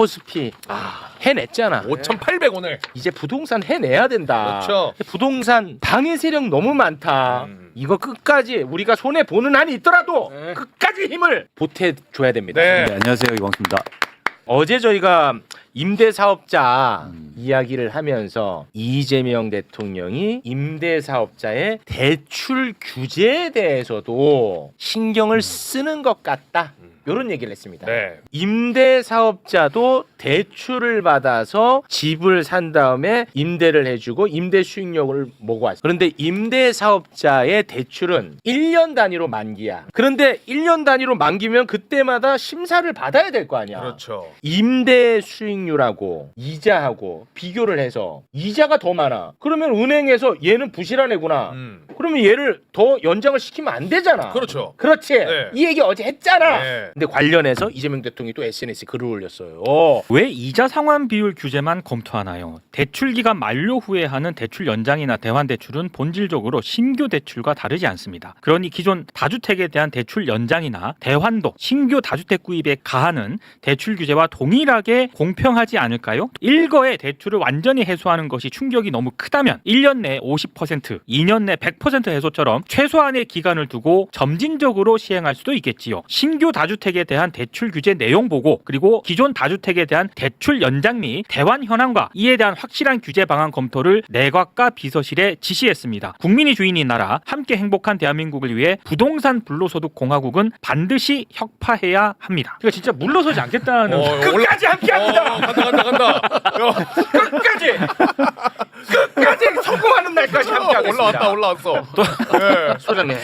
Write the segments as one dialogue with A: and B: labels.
A: 코스피 해냈잖아.
B: 5,800원을
A: 이제 부동산 해내야 된다.
B: 그렇죠.
A: 부동산 방해 세력 너무 많다. 이거 끝까지 우리가 손해 보는 한이 있더라도 끝까지 힘을 보태줘야 됩니다.
B: 네.
C: 네, 안녕하세요, 이광수입니다.
A: 어제 저희가 임대사업자 이야기를 하면서 이재명 대통령이 임대사업자의 대출 규제에 대해서도 신경을 쓰는 것 같다. 이런 얘기를 했습니다.
B: 네.
A: 임대사업자도 대출을 받아서 집을 산 다음에 임대를 해주고 임대 수익률을 보고 왔어요. 그런데 임대사업자의 대출은 1년 단위로 만기야. 그런데 1년 단위로 만기면 그때마다 심사를 받아야 될 거 아니야.
B: 그렇죠.
A: 임대 수익률하고 이자하고 비교를 해서 이자가 더 많아. 그러면 은행에서 얘는 부실한 애구나. 그러면 얘를 더 연장을 시키면 안 되잖아.
B: 그렇죠.
A: 그렇지.
B: 네.
A: 이 얘기 어제 했잖아.
B: 네.
A: 근데 관련해서 이재명 대통령이 또 SNS에 글을 올렸어요.
D: 왜 이자 상환 비율 규제만 검토하나요? 대출 기간 만료 후에 하는 대출 연장이나 대환 대출은 본질적으로 신규 대출과 다르지 않습니다. 그러니 기존 다주택에 대한 대출 연장이나 대환도 신규 다주택 구입에 가하는 대출 규제와 동일하게 공평하지 않을까요? 일거에 대출을 완전히 해소하는 것이 충격이 너무 크다면 1년 내 50%, 2년 내 100% 해소처럼 최소한의 기간을 두고 점진적으로 시행할 수도 있겠지요. 신규 다주택에 대한 대출 규제 내용 보고 그리고 기존 다주택에 대한 대출 연장 및 대환 현황과 이에 대한 확실한 규제 방안 검토를 내각과 비서실에 지시했습니다. 국민이 주인인 나라, 함께 행복한 대한민국을 위해 부동산 불로소득 공화국은 반드시 혁파해야 합니다. 제가 진짜 물러서지 않겠다는
A: 끝까지 함께합니다.
B: 간다.
A: 끝까지 성공하는 날까지 함께하겠습니다.
B: 올라왔어. 네.
A: 소장님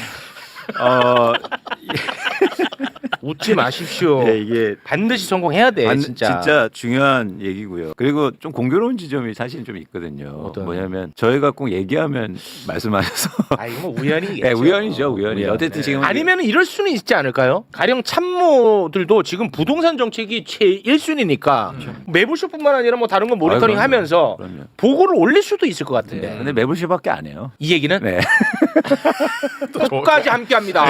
A: 웃지 마십시오.
C: 네, 이게
A: 반드시 성공해야 돼.
C: 진짜 중요한 얘기고요. 그리고 좀 공교로운 지점이 사실 좀 있거든요.
A: 어떤?
C: 뭐냐면 저희가 꼭 얘기하면 말씀하셔서
A: 아 이거 뭐 우연이겠죠.
C: 네, 우연이죠, 우연히.
A: 우연.
C: 어쨌든 지금
A: 아니면 이럴 수는 있지 않을까요? 가령 참모들도 지금 부동산 정책이 최 1순위니까 매부쇼뿐만 아니라 뭐 다른 거 모니터링 하면서
C: 그럼요.
A: 보고를 올릴 수도 있을 것 같은데.
C: 근데 매불쇼밖에 안 해요.
A: 이 얘기는
C: 네.
A: 끝까지 함께합니다.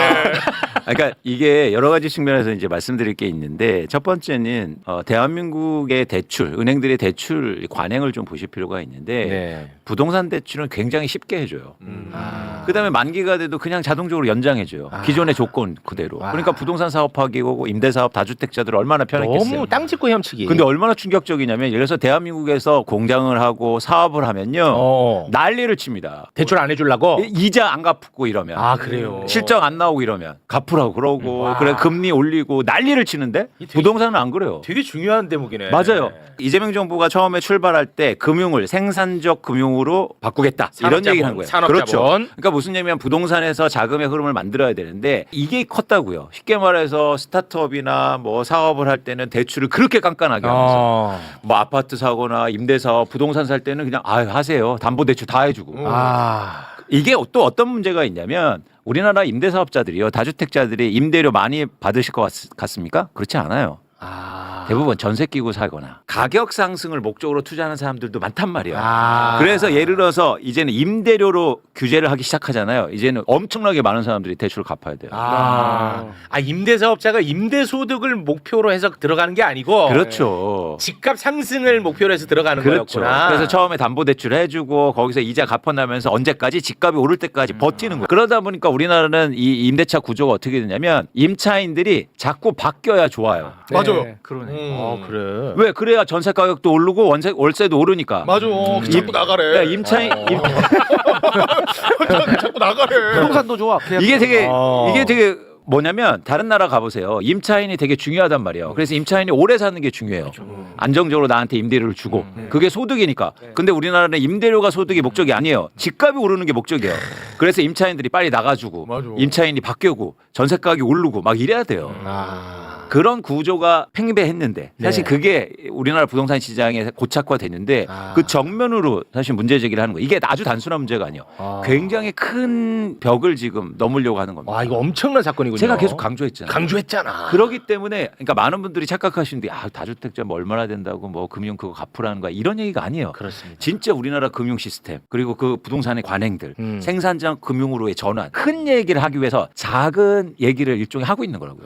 C: 그러니까 이게 여러 가지 측면에서 이제 말씀드릴 게 있는데 첫 번째는 대한민국의 대출, 은행들의 대출 관행을 좀 보실 필요가 있는데
A: 네.
C: 부동산 대출은 굉장히 쉽게 해줘요.
A: 아.
C: 그다음에 만기가 돼도 그냥 자동적으로 연장해줘요. 기존의 조건 그대로. 그러니까 부동산 사업하기고 임대사업 다주택자들 얼마나 편했겠어요.
A: 너무 땅 짚고 헤엄치기.
C: 근데 얼마나 충격적이냐면 예를 들어서 대한민국에서 공장을 하고 사업을 하면요. 난리를 칩니다.
A: 대출 안 해주려고?
C: 이자 안 갚고 이러면.
A: 아 그래요.
C: 실적 안 나오고 이러면 갚으라고 그러고
A: 와.
C: 그래 금리 올리고 난리를 치는데
A: 되게-
C: 부동산은 안 그래요.
A: 되게 중요한 대목이네.
C: 맞아요. 이재명 정부가 처음에 출발할 때 금융을 생산적 금융으로 바꾸겠다 이런
A: 산업자본,
C: 얘기를 한 거예요.
A: 산업자본.
C: 그렇죠. 그러니까 무슨 얘기냐면 부동산에서 자금의 흐름을 만들어야 되는데 이게 컸다고요. 쉽게 말해서 스타트업이나 뭐 사업을 할 때는 대출을 그렇게 깐깐하게 하면서 뭐 아파트 사거나 임대사업 부동산 살 때는 그냥 하세요. 담보대출 다 해주고. 이게 또 어떤 문제가 있냐면 우리나라 임대사업자들이요. 다주택자들이 임대료 많이 받으실 것 같습니까? 그렇지 않아요. 대부분 전세 끼고 살거나 가격 상승을 목적으로 투자하는 사람들도 많단 말이야. 그래서 예를 들어서 이제는 임대료로 규제를 하기 시작하잖아요. 이제는 엄청나게 많은 사람들이 대출을 갚아야 돼요.
A: 임대사업자가 임대소득을 목표로 해서 들어가는 게 아니고
C: 그렇죠.
A: 집값 상승을 목표로 해서 들어가는
C: 그렇죠.
A: 거였구나.
C: 그래서 처음에 담보대출 해주고 거기서 이자 갚아나면서 언제까지 집값이 오를 때까지 버티는 거예요. 그러다 보니까 우리나라는 이 임대차 구조가 어떻게 되냐면 임차인들이 자꾸 바뀌어야 좋아요.
B: 맞아요.
D: 그러네.
A: 그래.
C: 왜? 그래야 전세 가격도 오르고 월세도 오르니까.
B: 맞아. 자꾸 나가래.
C: 야, 임차인
B: 자꾸 나가래.
A: 부동산도 좋아.
C: 이게 되게 뭐냐면 다른 나라 가보세요. 임차인이 되게 중요하단 말이에요. 그래서 임차인이 오래 사는 게 중요해요. 안정적으로 나한테 임대료를 주고 그게 소득이니까. 근데 우리나라는 임대료가 소득이 목적이 아니에요. 집값이 오르는 게 목적이에요. 그래서 임차인들이 빨리 나가주고
B: 맞아.
C: 임차인이 바뀌고 전세 가격이 오르고 막 이래야 돼요. 그런 구조가 팽배했는데 사실 그게 우리나라 부동산 시장에 고착화됐는데 그 정면으로 사실 문제 제기를 하는 거예요. 이게 아주 단순한 문제가 아니에요. 굉장히 큰 벽을 지금 넘으려고 하는 겁니다.
A: 이거 엄청난 사건이군요.
C: 제가 계속 강조했잖아요.
A: 강조했잖아.
C: 그렇기 때문에 그러니까 많은 분들이 착각하시는데 다주택자 뭐 얼마나 된다고 뭐 금융 그거 갚으라는 거야 이런 얘기가 아니에요.
A: 그렇습니다.
C: 진짜 우리나라 금융 시스템 그리고 그 부동산의 관행들 생산장 금융으로의 전환 큰 얘기를 하기 위해서 작은 얘기를 일종의 하고 있는 거라고요.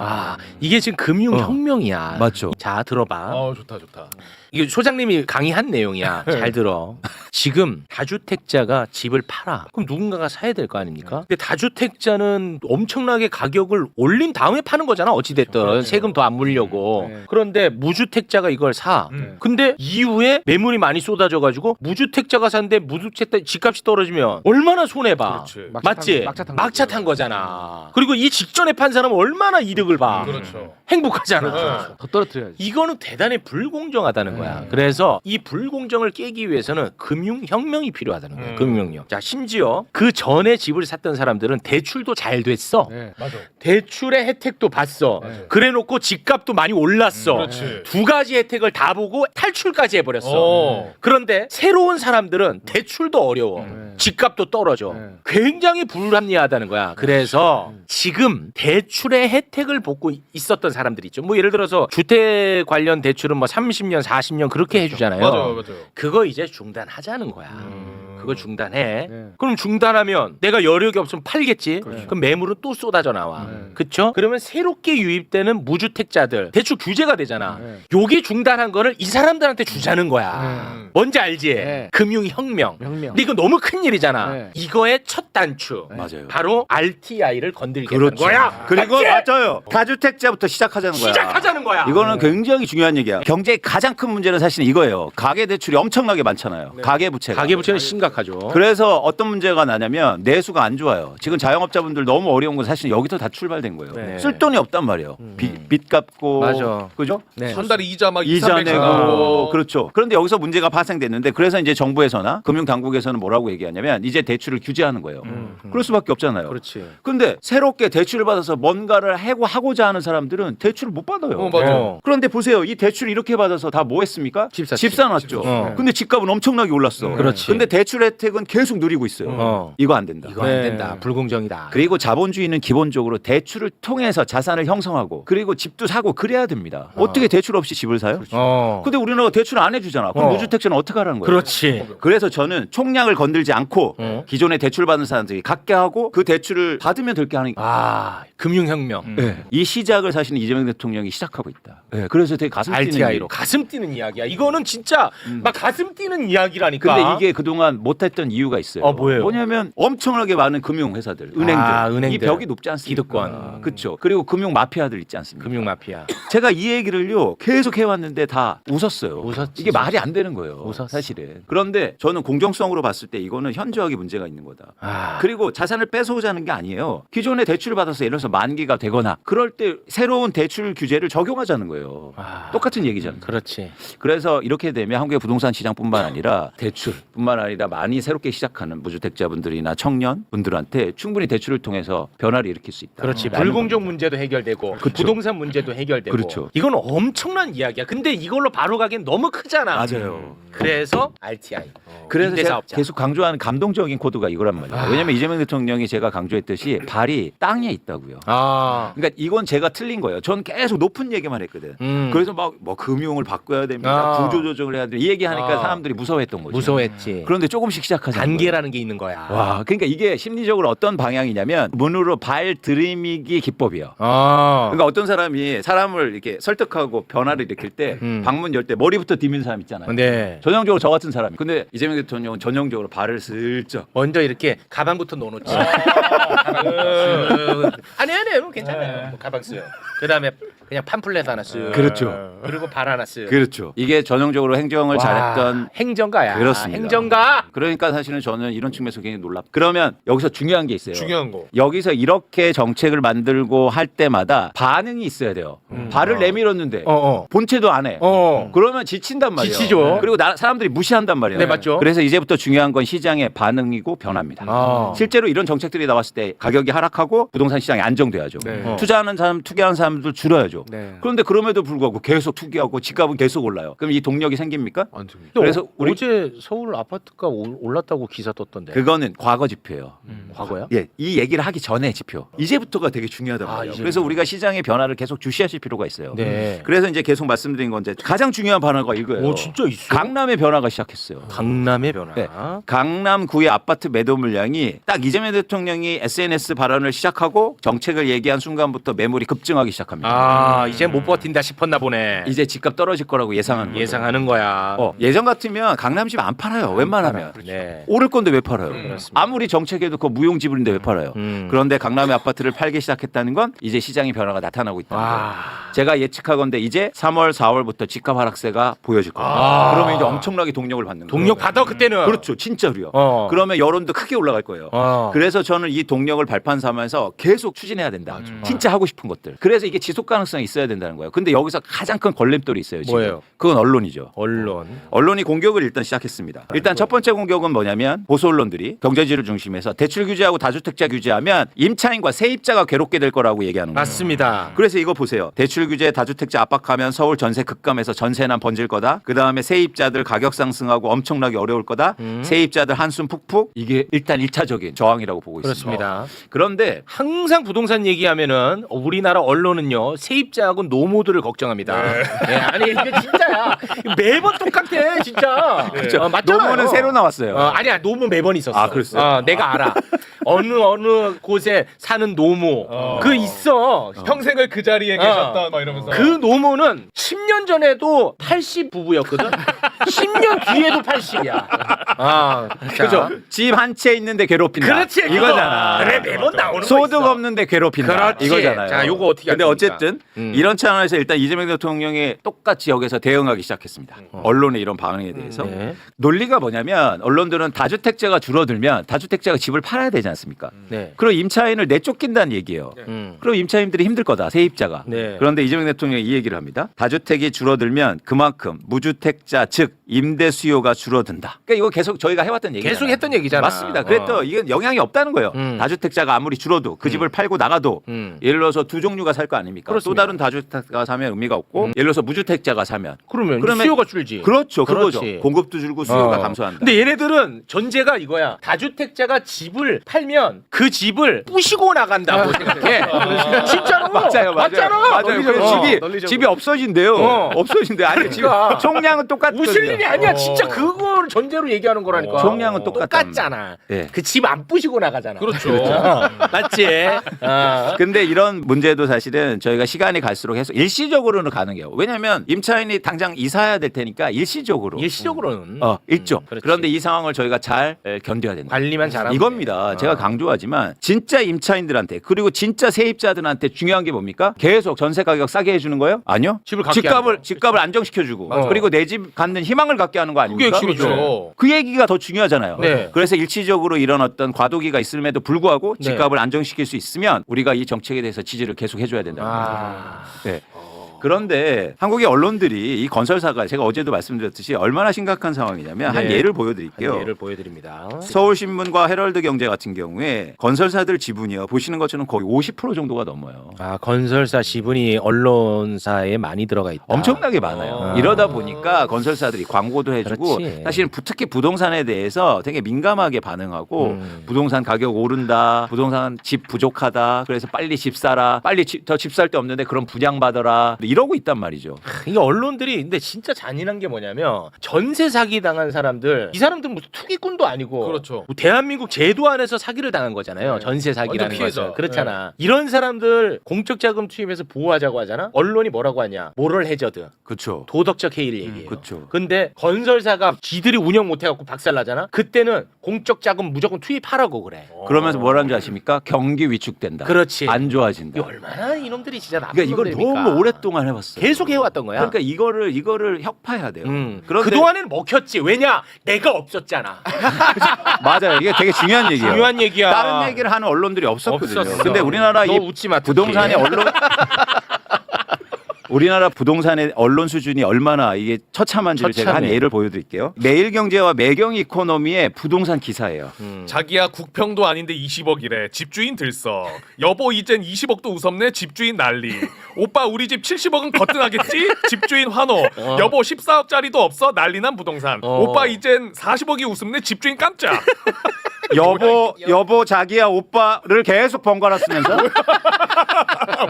A: 이게 지금 금융혁명이야.
C: 맞죠.
A: 자 들어봐.
B: 좋다 좋다.
A: 이게 소장님이 강의한 내용이야. 잘 들어. 지금 다주택자가 집을 팔아. 그럼 누군가가 사야 될 거 아닙니까? 근데 다주택자는 엄청나게 가격을 올린 다음에 파는 거잖아. 어찌됐든 세금 더 안 물려고. 그런데 무주택자가 이걸 사. 근데 이후에 매물이 많이 쏟아져가지고 무주택자가 샀는데 무주택자 집값이 떨어지면 얼마나 손해봐.
B: 그렇지.
A: 맞지? 막차 탄 거잖아. 그리고 이 직전에 판 사람은 얼마나 이득을 봐.
B: 그렇죠.
A: 행복하잖아.
E: 더 떨어뜨려야지.
A: 이거는 대단히 불공정하다는 거야. 그래서 이 불공정을 깨기 위해서는 금융혁명이 필요하다는 거야. 금융혁명. 자, 심지어 그 전에 집을 샀던 사람들은 대출도 잘 됐어.
E: 네.
B: 맞아.
A: 대출의 혜택도 봤어.
B: 네.
A: 그래놓고 집값도 많이 올랐어.
B: 그렇지.
A: 두 가지 혜택을 다 보고 탈출까지 해버렸어. 그런데 새로운 사람들은 대출도 어려워. 집값도 떨어져. 굉장히 불합리하다는 거야. 그래서 지금 대출의 혜택을 받고 있었던 사람들이 있죠. 뭐 예를 들어서 주택 관련 대출은 뭐 30년, 40년 그렇게 해주잖아요.
B: 맞아요.
A: 그거 이제 중단하자는 거야. 그거 중단해.
E: 네.
A: 그럼 중단하면 내가 여력이 없으면 팔겠지. 그럼 매물은 또 쏟아져 나와. 그쵸? 그러면 새롭게 유입되는 무주택자들 대출 규제가 되잖아. 요게 중단한 거를 이 사람들한테 주자는 거야. 뭔지 알지?
E: 네.
A: 금융혁명.
E: 혁명.
A: 근데 이거 너무 큰 일이잖아.
E: 네.
A: 이거의 첫 단추.
C: 맞아요.
A: 바로 RTI를 건드리겠다는
C: 그렇죠.
A: 거야.
C: 그리고
A: 맞지?
C: 맞아요. 다주택자부터 시작하자는 거야.
A: 시작하자는 거야.
C: 이거는 굉장히 중요한 얘기야. 경제의 가장 큰 문제는 사실 이거예요. 가계 대출이 엄청나게 많잖아요. 가계 부채가.
A: 가계부채는 심각하죠.
C: 그래서 어떤 문제가 나냐면 내수가 안 좋아요. 지금 자영업자분들 너무 어려운 건 사실 여기서 다 출발된 거예요.
A: 네.
C: 쓸 돈이 없단 말이에요. 빚 갚고
A: 맞아.
C: 그죠?
A: 네.
B: 한 달에 이자 막
C: 이자
B: 200, 300
C: 내고
B: 나가고.
C: 그렇죠. 그런데 여기서 문제가 파생됐는데 그래서 이제 정부에서나 금융 당국에서는 뭐라고 얘기하냐면 이제 대출을 규제하는 거예요. 그럴 수밖에 없잖아요.
A: 그렇지.
C: 근데 새롭게 대출을 받아서 뭔가를 하고자 하는 사람들은 대출을 못 받아요.
B: 맞아.
C: 그런데 보세요. 이 대출을 이렇게 받아서 다 뭐 했습니까?
A: 집 샀지.
C: 사놨죠.
A: 근데
C: 집값은 엄청나게 올랐어.
A: 그렇지.
C: 근데 대출 혜택은 계속 누리고 있어요. 이거 안 된다.
A: 이거 안 된다. 불공정이다.
C: 그리고 자본주의는 기본적으로 대출을 통해서 자산을 형성하고 그리고 집도 사고 그래야 됩니다. 어떻게 대출 없이 집을 사요? 근데 우리나라가 대출 안 해주잖아. 그럼 무주택자는 어떻게 하라는 거예요?
A: 그렇지.
C: 그래서 저는 총량을 건들지 않고 기존에 대출 받은 사람들이 갖게 하고 그 대출을 받으면 될 게 하는
A: 아, 금융혁명.
C: 네. 이 시작을 사실은 이재명 대통령이 시작하고 있다. 네. 그래서 되게 가슴 뛰는
A: RTI로
C: 일이에요.
A: 가슴 뛰는 이야기야. 이거는 진짜 막 가슴 뛰는 이야기라니까.
C: 근데 이게 그동안 못했던 이유가 있어요.
A: 뭐예요?
C: 뭐냐면 엄청나게 많은 금융회사들, 은행들.
A: 은행들.
C: 이 벽이 높지 않습니까?
A: 기득권.
C: 그렇죠. 그리고 금융 마피아들 있지 않습니까?
A: 금융 마피아.
C: 제가 이 얘기를요 계속 해왔는데 다 웃었어요.
A: 웃었지,
C: 이게 말이 안 되는 거예요.
A: 웃었어.
C: 사실은. 그런데 저는 공정성으로 봤을 때 이거는 현저하게 문제가 있는 거다. 그리고 자산을 뺏어오자는 게 아니에요. 기존에 대출을 받아서 예를 들어서 만기가 되거나 그럴 때 새로운 대출 규제를 적용하자는 거예요. 똑같은 얘기잖아요.
A: 그렇지.
C: 그래서 이렇게 되면 한국의 부동산 시장뿐만 아니라 대출뿐만 아니라 많이 새롭게 시작하는 무주택자분들이나 청년분들한테 충분히 대출을 통해서 변화를 일으킬 수 있다.
A: 그렇지.
C: 라는
A: 불공정
C: 겁니다.
A: 문제도 해결되고
C: 그렇죠.
A: 부동산 문제도 해결되고.
C: 그렇죠.
A: 이건 엄청난 이야기야. 근데 이걸로 바로 가기엔 너무 크잖아.
C: 맞아요.
A: 그래서 RTI.
C: 그래서 제가
A: 임대사업자.
C: 계속 강조하는 감동적인 코드가 이거란 말이에요. 왜냐하면 이재명 대통령이 제가 강조했듯이 발이 땅에 있다고요. 그러니까 이건 제가 틀린 거예요. 전 계속 높은 얘기만 했거든. 그래서 막 뭐 금융을 바꿔야 됩니다. 구조조정을 해야 돼. 이 얘기하니까 사람들이 무서워했던 거죠.
A: 무서워했지.
C: 그런데 조금씩 시작하잖아요.
A: 단계라는 게 있는 거야.
C: 와, 그러니까 이게 심리적으로 어떤 방향이냐면 문으로 발 들이미기 기법이요. 그러니까 어떤 사람이 사람을 이렇게 설득하고 변화를 일으킬 때 방문 열 때 머리부터 디민 사람 있잖아요.
A: 네.
C: 전형적으로 저 같은 사람이. 근데 이재명 대통령은 전형적으로 발을 슬쩍.
A: 먼저 이렇게 가방부터 넣어놓지. 아니 뭐 괜찮아요. 뭐 가방 쓰요. 그다음에 그냥 팜플렛 하나 쓰요.
C: 그렇죠.
A: 그리고 발 하나 쓰요.
C: 그렇죠. 이게 전형적으로 행정을 잘했던
A: 행정가야.
C: 그렇습니다.
A: 행정가.
C: 그러니까 사실은 저는 이런 측면에서 굉장히 놀랍. 그러면 여기서 중요한 게 있어요.
B: 중요한 거.
C: 여기서 이렇게 정책을 만들고 할 때마다 반응이 있어야 돼요. 발을 내밀었는데 본체도 안 해. 그러면 지친단 말이에요.
A: 지치죠.
C: 그리고 사람들이 무시한단 말이에요.
A: 네, 맞죠.
C: 그래서 이제부터 중요한 건 시장의 반응이고 변화입니다. 실제로 이런 정책들이 나왔을 때 가격이 하락하고 부동산 시장이 안정돼야죠.
E: 네.
C: 투자하는 사람, 투기하는 사람들 줄어야죠.
E: 네.
C: 그런데 그럼에도 불구하고 계속 투기하고 집값은 계속 올라요. 그럼 이 동력이 생깁니까?
B: 안 됩니다.
C: 그래서 우리
A: 어제 서울 아파트가 올랐다고 기사 떴던데.
C: 그거는 과거 지표예요.
A: 과거야?
C: 예, 이 얘기를 하기 전에 지표. 이제부터가 되게 중요하단 말이에요.
A: 이제부터.
C: 그래서 우리가 시장의 변화를 계속 주시하실 필요가 있어요.
A: 네.
C: 그래서 이제 계속 말씀드린 건 이제 가장 중요한 변화가 이거예요.
A: 오 진짜 있어.
C: 강남의 변화가 시작했어요.
A: 강남의 변화.
C: 네. 강남구의 아파트 매도 물량이 딱 이재명 대통령이 SNS 발언을 시작하고 정책을 얘기한 순간부터 매물이 급증하기 시작합니다.
A: 아 이제 못 버틴다 싶었나 보네.
C: 이제 집값 떨어질 거라고 예상하는 거죠.
A: 예상하는 거야.
C: 예전 같으면 강남집 안 팔아요. 웬만하면.
A: 네.
C: 오를 건데 왜 팔아요?
A: 그렇습니다.
C: 아무리 정책해도 그 무용지물인데 왜 팔아요? 그런데 강남의 아파트를 팔기 시작했다는 건 이제 시장의 변화가 나타나고 있다.
A: 와.
C: 제가 예측하건대 이제 3월, 4월부터 집값 하락세가 보여질 겁니다.
A: 아.
C: 그러면 이제 엄청나게 동력을 받는 거예요.
A: 동력 받아 그때는.
C: 그렇죠, 진짜로요.
A: 어.
C: 그러면 여론도 크게 올라갈 거예요. 그래서 저는 이 동력을 발판 삼아서 계속 추진해야 된다. 진짜 하고 싶은 것들. 그래서 이게 지속 가능성이 있어야 된다는 거예요. 근데 여기서 가장 큰 걸림돌이 있어요. 지금.
A: 뭐예요?
C: 그건 언론이죠.
A: 언론.
C: 언론이 공격을 일단 시작했습니다. 일단 첫 번째 공격은 뭐냐면 보수 언론들이 경제지를 중심해서 대출 규제하고 다주택자 규제하면 임차인과 세입자가 괴롭게 될 거라고 얘기하는 거예요.
A: 맞습니다.
C: 그래서 이거 보세요. 대출 규제 다주택자 압박하면 서울 전세 급감해서 전세난 번질 거다. 그다음에 세입자들 가격 상승하고 엄청나게 어려울 거다. 세입자들 한숨 푹푹. 이게 일단 1차적인 저항이라고 보고 있습니다.
A: 그렇습니다.
C: 그런데
A: 항상 부동산 얘기하면은 우리나라 언론은요 세입자하고 노모들을 걱정합니다. 네, 아니 이게 진짜야. 매번 똑같아 진짜.
C: 그렇죠.
A: 맞잖아요.
C: 노무는 새로 나왔어요.
A: 아니야 노무 매번 있었어.
C: 아, 그랬어요?
A: 내가 알아. 어느 곳에 사는 노무 그 있어.
B: 평생을 그 자리에 계셨다 막 이러면서.
A: 그 노무는 10년 전에도 80 부부였거든. 10년 뒤에도 80이야.
C: 그죠? 집 한 채 있는데 괴롭힌다.
A: 그렇지.
C: 이거잖아.
A: 그래 매번 나오는 거
C: 소득
A: 있어.
C: 없는데 괴롭힌다.
A: 그렇지.
C: 이거잖아요.
A: 자, 요거 어떻게
C: 근데
A: 할 겁니까?
C: 어쨌든 이런 차원에서 일단 이재명 대통령이 똑같이 여기서 대응하기 시작했습니다. 언론의 이런 반응에 대해서.
A: 네.
C: 논리가 뭐냐면 언론들은 다주택자가 줄어들면 다주택자가 집을 팔아야 되지 않습니까?
A: 네.
C: 그럼 임차인을 내쫓긴다는 얘기예요. 그럼 임차인들이 힘들 거다. 세입자가.
A: 네.
C: 그런데 이재명 대통령이 이 얘기를 합니다. 다주택이 줄어들면 그만큼 무주택자 즉 임대 수요가 줄어든다. 그러니까 이거 계속 저희가 해왔던 얘기잖아요.
A: 계속 했던 얘기잖아.
C: 맞습니다. 그래도 이건 영향이 없다는 거예요. 다주택자가 아무리 줄어도 그 집을 팔고 나가도 예를 들어서 두 종류가 살 거 아닙니까?
A: 그렇습니다.
C: 또 다른 다주택자가 사면 의미가 없고 예를 들어서 무주택자가 사면
A: 그러면 수요가 줄지.
C: 그렇죠. 그거죠.
A: 그렇지.
C: 공급도 줄고 수요가 감소한다.
A: 근데 얘네들은 전제가 이거야. 다주택자가 집을 팔면 그 집을 부시고 나간다고 생각해. 진짜로.
C: 맞아요.
A: 맞잖아.
C: 그래서 집이 없어진대요. 없어진대. 아니 지금
A: 그러니까.
C: 총량은 똑같거든요.
A: 웃을 일이 아니야. 진짜 그걸 전제로 얘기하는 거라니까.
C: 총량은
A: 똑같잖아.
C: 예.
A: 그 집 안 부시고 나가잖아.
B: 그렇죠.
A: 맞지?
C: 근데 이런 문제도 사실은 저희가 시간이 갈수록 해서 일시적으로는 가능해요. 왜냐하면 임차인이 당장 이사해야 될 테니까 일시적으로.
A: 일시적으로는
C: 일종.
A: 그렇지.
C: 그런데 이 상황을 저희가 잘 견뎌야 된다.
A: 관리만 잘하면
C: 이겁니다. 제가 강조하지만 진짜 임차인들한테 그리고 진짜 세입자들한테 중요한 게 뭡니까? 계속 전세 가격 싸게 해주는 거예요? 아니요.
A: 집을 갖게 하는 거.
C: 집값을 안정시켜주고 그리고 내 집 갖는 희망을 갖게 하는 거
A: 그게
C: 아닙니까?
A: 핵심이죠.
C: 그 얘기가 더 중요하잖아요.
A: 네.
C: 그래서 일시적으로 이런 어떤 과도기가 있음에도 불구하고
A: 네.
C: 집값을 안정시킬 수 있으면 우리가 이 정책에 대해서 지지를 계속 해줘야 된다. 네. 그런데 한국의 언론들이 이 건설사가 제가 어제도 말씀드렸듯이 얼마나 심각한 상황이냐면 한
A: 네.
C: 예를 보여드릴게요.
A: 예를 보여드립니다.
C: 서울신문과 헤럴드 경제 같은 경우에 건설사들 지분이요 보시는 것처럼 거의 50% 정도가 넘어요.
A: 건설사 지분이 언론사에 많이 들어가 있다.
C: 엄청나게 많아요. 이러다 보니까 건설사들이 광고도 해주고
A: 그렇지.
C: 사실은 특히 부동산에 대해서 되게 민감하게 반응하고 부동산 가격 오른다, 부동산 집 부족하다, 그래서 빨리 집 사라, 빨리 더 집 살 데 없는데 그럼 분양받아라 이러고 있단 말이죠.
A: 이게 언론들이 근데 진짜 잔인한 게 뭐냐면 전세 사기 당한 사람들 이 사람들은 무슨 투기꾼도 아니고
B: 그렇죠.
A: 뭐 대한민국 제도 안에서 사기를 당한 거잖아요. 전세 사기라는
B: 완전 피해자.
A: 것은 그렇잖아. 이런 사람들 공적 자금 투입해서 보호하자고 하잖아. 언론이 뭐라고 하냐? 모럴 해저드.
C: 그렇죠.
A: 도덕적 해이를 얘기해요.
C: 그렇죠.
A: 근데 건설사가 지들이 운영 못 해갖고 박살나잖아. 그때는 공적 자금 무조건 투입하라고 그래.
C: 그러면서 뭐라는 줄 아십니까? 경기 위축된다.
A: 그렇지.
C: 안 좋아진다.
A: 이게 얼마나 이놈들이 진짜 나쁜
C: 그러니까 이걸
A: 놈들입니까?
C: 너무 오랫동안 해봤어요.
A: 계속 해왔던 거야.
C: 그러니까 이거를 혁파해야 돼요.
A: 그 동안에는 먹혔지. 왜냐? 내가 없었잖아.
C: 맞아요. 이게 되게 중요한 얘기예요.
A: 중요한 얘기야.
C: 다른 얘기를 하는 언론들이 없었거든요.
A: 없었어.
C: 근데 우리나라
A: 너
C: 이
A: 웃지 마, 특히.
C: 부동산의 언론 우리나라 부동산의 언론 수준이 얼마나 이게 처참한지를 제가 한
A: 처참해.
C: 예를 보여드릴게요. 매일경제와 매경이코노미의 부동산 기사예요.
B: 자기야 국평도 아닌데 20억이래. 집주인 들썩. 여보 이젠 20억도 우습네. 집주인 난리. 오빠 우리 집 70억은 거뜬하겠지? 집주인 환호. 여보 14억짜리도 없어. 난리난 부동산. 오빠 이젠 40억이 우습네. 집주인 깜짝.
C: 여보 자기야 오빠를 계속 번갈아 쓰면서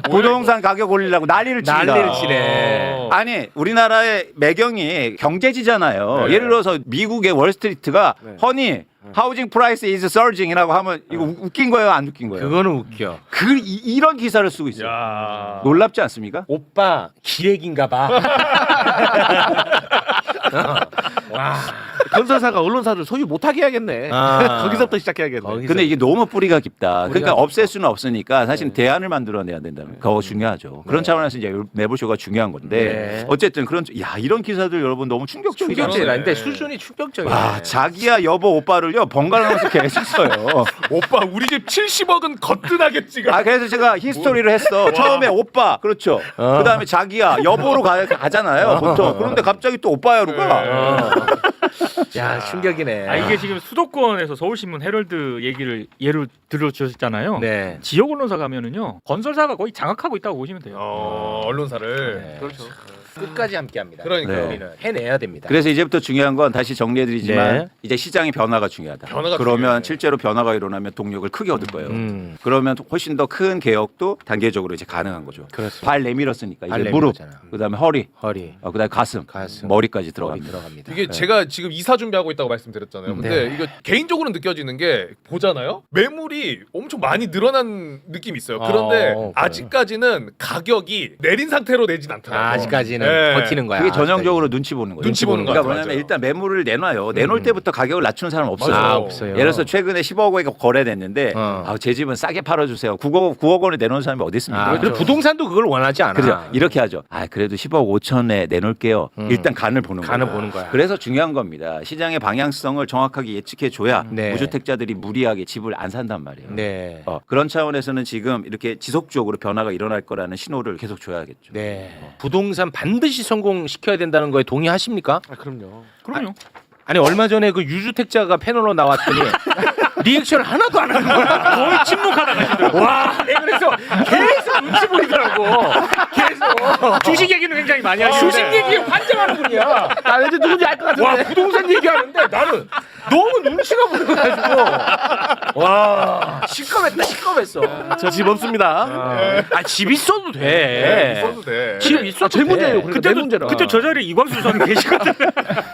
C: 부동산 가격 올리려고 난리를 칩니다.
A: 난리를 치네.
C: 아니 우리나라의 매경이 경제지잖아요.
B: 네.
C: 예를 들어서 미국의 월스트리트가 허니 하우징 프라이스 이즈 서징이라고 하면 이거 웃긴 거예요, 안 웃긴 거예요?
A: 그거는 웃겨.
C: 이런 기사를 쓰고 있어요.
B: 야.
C: 놀랍지 않습니까?
A: 오빠 기획인가 봐.
E: 건설사가 언론사를 소유 못하게 해야겠네.
A: 아.
E: 거기서부터 시작해야겠네.
A: 거기서.
C: 근데 이게 너무 뿌리가 깊다. 그러니까
A: 깊다.
C: 없앨 수는 없으니까 사실 대안을 만들어내야 된다는 그거 중요하죠. 그런 차원에서 이제 매불쇼가 중요한 건데
A: 네.
C: 어쨌든 이런 기사들 여러분 너무 충격적이잖아요.
A: 충격적이라. 근데
B: 네.
A: 수준이 충격적이야.
C: 와 자기야 여보 오빠를요 번갈아가면서 계속 써요.
B: 오빠 우리 집 70억은 거뜬하겠지가.
C: 아 그래서 제가 히스토리를 했어. 처음에 오빠 그렇죠. 그다음에 자기야 여보로 가잖아요 보통. 그런데 갑자기 또 오빠야로 가.
A: 야 충격이네.
D: 아 이게 지금 수도권에서 서울신문 헤럴드 얘기를 예를 들어주셨잖아요.
A: 네.
D: 지역 언론사 가면은요 건설사가 거의 장악하고 있다고 보시면 돼요.
B: 언론사를.
A: 네.
E: 그렇죠.
A: 끝까지 함께합니다.
B: 그러니까요.
A: 우리는 해내야 됩니다.
C: 그래서 이제부터 중요한 건 다시 정리해드리지만
A: 네.
C: 이제 시장의 변화가 중요하다.
B: 변화가
C: 그러면
B: 중요해.
C: 실제로 변화가 일어나면 동력을 크게 얻을 거예요. 그러면 훨씬 더 큰 개혁도 단계적으로 이제 가능한 거죠.
A: 그렇습니다.
C: 발 내밀었으니까 이제
A: 발
C: 무릎,
A: 내밀었잖아.
C: 그다음에 허리,
A: 허리,
C: 그다음에 가슴,
A: 가슴,
C: 머리까지
A: 머리
C: 들어갑니다.
A: 들어갑니다.
B: 이게
A: 네.
B: 제가 지금 이사 준비하고 있다고 말씀드렸잖아요. 근데
A: 네.
B: 이거 개인적으로 느껴지는 게 보잖아요. 매물이 엄청 많이 늘어난 느낌이 있어요. 그런데
A: 그래요.
B: 아직까지는 가격이 내린 상태로 내진 않더라고요.
A: 아직까지는
B: 네.
A: 버티는 거야.
C: 그게 전형적으로 눈치 보는 거예요.
B: 눈치 보는 거
C: 그러니까
B: 같아요.
C: 뭐냐면
B: 맞아요.
C: 일단 매물을 내놔요. 내놓을 때부터 가격을 낮추는 사람 없어요.
B: 맞아요.
A: 아, 없어요.
C: 예를 들어서 최근에 10억 원에 거래됐는데
A: 어.
C: 제 집은 싸게 팔아주세요. 9억 원에 내놓은 사람이 어디 있습니까?
A: 아, 그리고 부동산도 그걸 원하지 않아.
C: 그죠? 이렇게 하죠. 그래도 10억 5천에 내놓을게요. 일단 간을 보는 거예요.
A: 간을 보는 거야.
C: 그래서 중요한 겁니다. 시장의 방향성을 정확하게 예측해 줘야
A: 네.
C: 무주택자들이 무리하게 집을 안 산단 말이에요.
A: 네.
C: 그런 차원에서는 지금 이렇게 지속적으로 변화가 일어날 거라는 신호를 계속 줘야겠죠.
A: 네. 부동산 반드시 성공시켜야 된다는 거에 동의하십니까?
E: 아, 그럼요.
D: 그럼요.
A: 아니 얼마 전에 그 유주택자가 패널로 나왔더니 리액션 하나도 안 하는 거야.
D: 거의 침묵하다 가시더라고.
A: 와, 내가 그래서 계속 눈치 보이더라고. 계속
D: 주식 얘기는 굉장히 많이 하시는데
A: 주식 얘기에 환장하는 분이야. 나 왠지 누군지 알 것 같은데. 와, 부동산 얘기하는데 나는 너무 눈치가 보여가지고 와, 시끄럽했어.
E: 저 집 없습니다.
A: 아, 집 있어도
B: 네,
A: 돼.
B: 있어도 돼.
A: 집 있어도
E: 제 문제예요.
A: 돼.
E: 그러니까 내 문제라.
D: 그때 저 자리에 이광수 선 계시거든.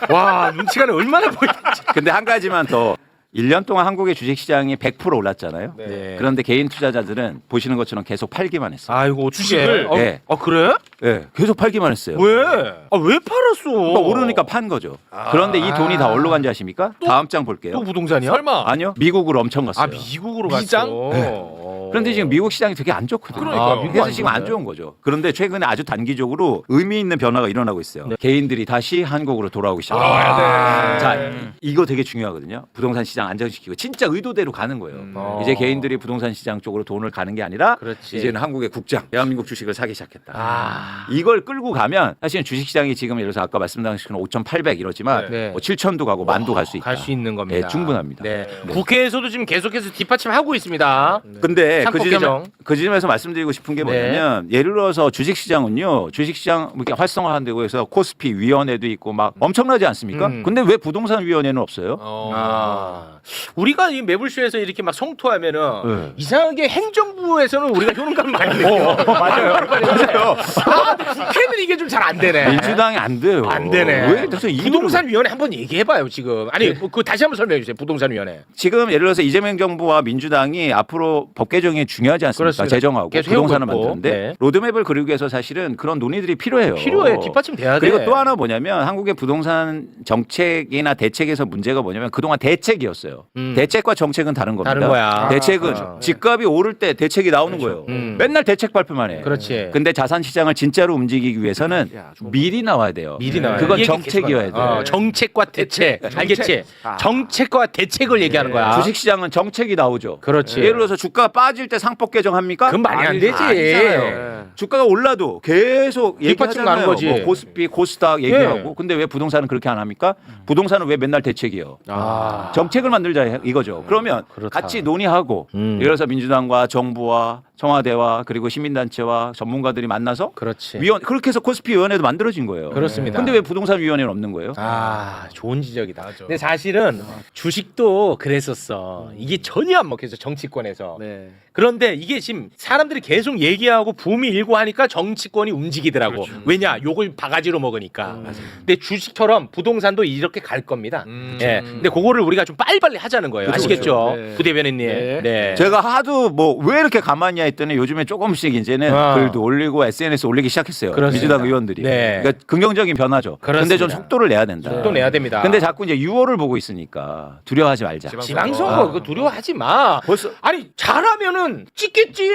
A: 와, 눈치가 얼마나 보이는지.
C: 근데 한 가지만 더 1년 동안 한국의 주식시장이 100% 올랐잖아요.
A: 네.
C: 그런데 개인 투자자들은 보시는 것처럼 계속 팔기만 했어요.
A: 아이고,
B: 주식을?
C: 네.
A: 그래?
C: 네, 계속 팔기만 했어요.
A: 왜? 왜 팔았어?
C: 그러니까 오르니까 판 거죠. 그런데 이 돈이 다 어디로 간지 아십니까? 다음 장 볼게요.
A: 또 부동산이야?
B: 설마.
C: 아니요. 미국으로 엄청 갔어요.
A: 아, 미국으로
B: 미장?
A: 갔어.
C: 그런데 지금 미국 시장이 되게 안 좋거든요.
B: 그러니까요.
C: 그래서
A: 안
C: 지금 안
A: 좋은데?
C: 좋은 거죠. 그런데 최근에 아주 단기적으로 의미 있는 변화가 일어나고 있어요. 개인들이 다시 한국으로 돌아오기 시작합니다. 자, 이거 되게 중요하거든요. 부동산 시장 안정시키고 진짜 의도대로 가는 거예요. 이제 개인들이 부동산 시장 쪽으로 돈을 가는 게 아니라
A: 그렇지.
C: 이제는 한국의 국장, 대한민국 주식을 사기 시작했다.
A: 아.
C: 이걸 끌고 가면 사실은 주식시장이 지금 예를 들어서 아까 말씀드린 5,800 이러지만
A: 네.
C: 뭐 7,000도 가고 만도 갈 수 있다.
A: 갈 수 있는 겁니다.
C: 네, 충분합니다.
A: 네. 국회에서도 지금 계속해서 뒷받침하고 있습니다.
C: 근데
A: 상법 개정.
C: 그 지점에서 말씀드리고 싶은 게
A: 네.
C: 뭐냐면 예를 들어서 주식시장은요. 주식시장 이렇게 활성화한다고 해서 코스피 위원회도 있고 막 엄청나지 않습니까? 근데 왜 부동산 위원회는 없어요?
A: 아, 우리가 이 매불쇼에서 이렇게 막 성토하면은
C: 네.
A: 이상하게 행정부에서는 우리가 효능감 많이 느껴. 맞아요. 아, 근데 국회는 이게 좀 잘 안 되네.
C: 민주당이 안 돼요.
A: 안 되네.
C: 왜? 그래서
A: 부동산위원회 한번 얘기해봐요 지금. 아니 그 다시 한번 설명해 주세요. 부동산위원회.
C: 지금 예를 들어서 이재명 정부와 민주당이 앞으로 법 개정이 중요하지 않습니까?
A: 그렇습니다.
C: 재정하고
A: 계속
C: 부동산을
A: 해오고 있고.
C: 만드는데
A: 네.
C: 로드맵을 그리기 위해서 사실은 그런 논의들이 필요해요.
A: 필요해. 뒷받침 돼야 돼.
C: 그리고 또 하나 뭐냐면 한국의 부동산 정책이나 대책에서 문제가 뭐냐면 그동안 대책이었어요. 대책과 정책은 다른 겁니다.
A: 다른 거야.
C: 대책은
A: 그렇죠.
C: 집값이 오를 때 대책이 나오는 거예요. 맨날 대책 발표만 해.
A: 그렇지.
C: 근데 자산 시장을 진짜로 움직이기 위해서는 미리 나와야 돼요.
A: 미리 나와요.
C: 그건
A: 이 얘기
C: 정책이어야
A: 계속
C: 돼요.
A: 하는 거야. 정책과 대책. 알겠지? 정책과 대책을 얘기하는 거야.
C: 주식시장은 정책이 나오죠.
A: 그렇지.
C: 예를 들어서 주가가 빠질 때 상법 개정합니까?
A: 그건 말이 안 되지.
C: 아니잖아요. 주가가 올라도 계속
A: 뒷받침
C: 얘기하잖아요.
A: 가는 거지.
C: 뭐 고스피, 코스닥 얘기하고. 근데 왜 부동산은 그렇게 안 합니까? 부동산은 왜 맨날 대책이에요?
A: 아.
C: 정책을 만들자 이거죠. 그러면
A: 그렇다.
C: 같이 논의하고 예를 들어서 민주당과 정부와 청와대와 그리고 시민단체와 전문가들이 만나서
A: 그렇지.
C: 그렇게 해서 코스피 위원회도 만들어진 거예요.
A: 그렇습니다.
C: 근데 왜 부동산 위원회는 없는 거예요?
A: 아, 좋은 지적이다.
B: 맞아.
A: 근데 사실은 주식도 그랬었어. 이게 전혀 안 먹혀서 정치권에서.
E: 네.
A: 그런데 이게 지금 사람들이 계속 얘기하고 붐이 일고 하니까 정치권이 움직이더라고. 왜냐? 욕을 바가지로 먹으니까. 근데 주식처럼 부동산도 이렇게 갈 겁니다. 예. 근데 그거를 우리가 좀 빨리빨리 하자는 거예요.
C: 그렇죠,
A: 아시겠죠?
E: 그렇죠. 네.
A: 부대변인님.
E: 네.
A: 네.
C: 제가 하도 뭐 왜 이렇게 가만히 했더니 요즘에 조금씩 이제는
A: 아.
C: 글도 올리고 SNS 올리기 시작했어요.
A: 그렇습니다.
C: 민주당 의원들이.
A: 네.
C: 그러니까 긍정적인 변화죠. 근데
A: 그렇습니다.
C: 좀 속도를 내야 된다.
A: 속도 내야 됩니다.
C: 근데 자꾸 이제 6월을 보고 있으니까 두려워하지 말자.
A: 지방선거 그거 두려워하지 마.
C: 벌써
A: 아니 잘하면은 찍겠지.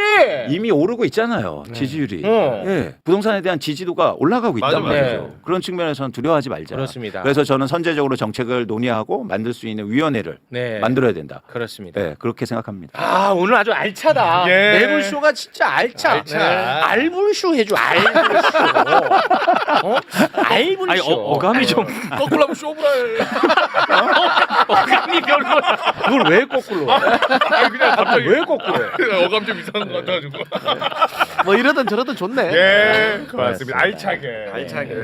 C: 이미 오르고 있잖아요. 지지율이.
A: 어.
C: 예. 부동산에 대한 지지도가 올라가고 있단
B: 맞아,
C: 말이죠.
A: 맞아.
C: 그런 측면에서는 두려워하지 말자.
A: 그렇습니다.
C: 그래서 저는 선제적으로 정책을 논의하고 만들 수 있는 위원회를
A: 네.
C: 만들어야 된다.
A: 그렇습니다.
C: 예, 그렇게 생각합니다.
A: 아 오늘 아주 알차다.
B: 예.
A: 매불쇼가 진짜 알차.
B: 알차.
A: 네. 알불쇼 해줘. 알불쇼. 어? 알불쇼.
D: 아니 어감이 좀
B: 거꾸로 하면 쇼브랄.
A: 어감이 별로. 그걸 왜 거꾸로?
B: 아니 그냥 갑자기
A: 왜 거꾸로? 해?
B: 어감 좀 이상한 것 같아가지고.
E: 뭐 이러든 저러든 좋네.
B: 예, 고맙습니다. 알차게.
E: 알차게.